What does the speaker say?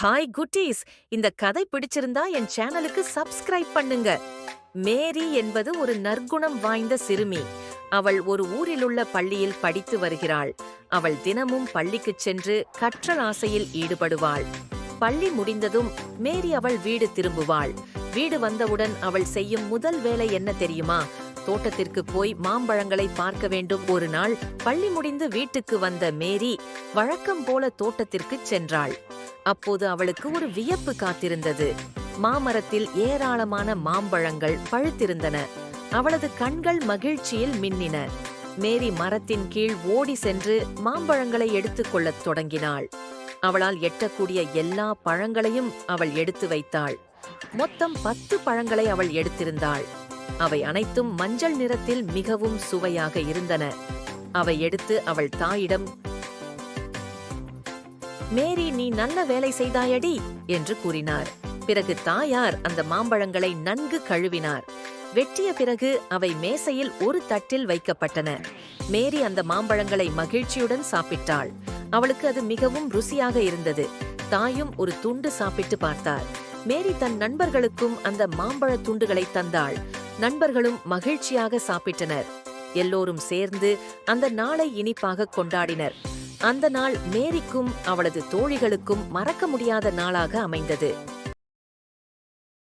Hi குட்டீஸ், இந்த கதை பிடிச்சிருந்தா என் சேனலுக்கு சப்ஸ்கிரைப் பண்ணுங்க. மேரி என்பது ஒரு நற்குணம் வாய்ந்த சிறுமி. அவள் ஒரு ஊரிலுள்ள பள்ளியில் படித்து வருகிறாள். அவள் தினமும் பள்ளிக்குச் சென்று கற்றல் ஆசையில் ஈடுபடுவாள். பள்ளி முடிந்ததும் மேரி அவள் வீடு திரும்புவாள். வீடு வந்தவுடன் அவள் செய்யும் முதல் வேலை என்ன தெரியுமா? தோட்டத்திற்கு போய் மாம்பழங்களை பார்க்க வேண்டும். ஒரு நாள் பள்ளி முடிந்து வீட்டுக்கு வந்த மேரி வழக்கம் போல தோட்டத்திற்குச் சென்றாள். அப்போது அவளுக்கு ஒரு வியப்பு காத்திருந்தது. மாமரத்தில் ஏராளமான மாம்பழங்கள் பழுத்திருந்தன. அவளது கண்கள் மகிழ்ச்சியில் மின்னின. மேரி மரத்தின் கீழ் ஓடி சென்று மாம்பழங்களை எடுத்துக் கொள்ளத் தொடங்கினாள். அவளால் எட்டக்கூடிய எல்லா பழங்களையும் அவள் எடுத்து வைத்தாள். மொத்தம் 10 பழங்களை அவள் எடுத்திருந்தாள். அவை அனைத்தும் மஞ்சள் நிறத்தில் மிகவும் சுவையாக இருந்தன. அவை எடுத்து அவள் தாயிடம், மேரி, நீ நல்ல வேலை செய்தாயடி என்று கூறினார். பிறகு தாயார் அந்த மாம்பழங்களை நன்கு கழுவினார். வெட்டிய பிறகு அவை மேசையில் ஒரு தட்டில் வைக்கப்பட்டன. மேரி அந்த மாம்பழங்களை மகிழ்ச்சியுடன் சாப்பிட்டாள். அவளுக்கு அது மிகவும் ருசியாக இருந்தது. தாயும் ஒரு துண்டு சாப்பிட்டு பார்த்தார். மேரி தன் நண்பர்களுக்கும் அந்த மாம்பழ துண்டுகளை தந்தாள். நண்பர்களும் மகிழ்ச்சியாக சாப்பிட்டனர். எல்லோரும் சேர்ந்து அந்த நாளை இனிப்பாக கொண்டாடினர். அந்த நாள் மேரிக்கும் அவளது தோழிகளுக்கும் மறக்க முடியாத நாளாக அமைந்தது.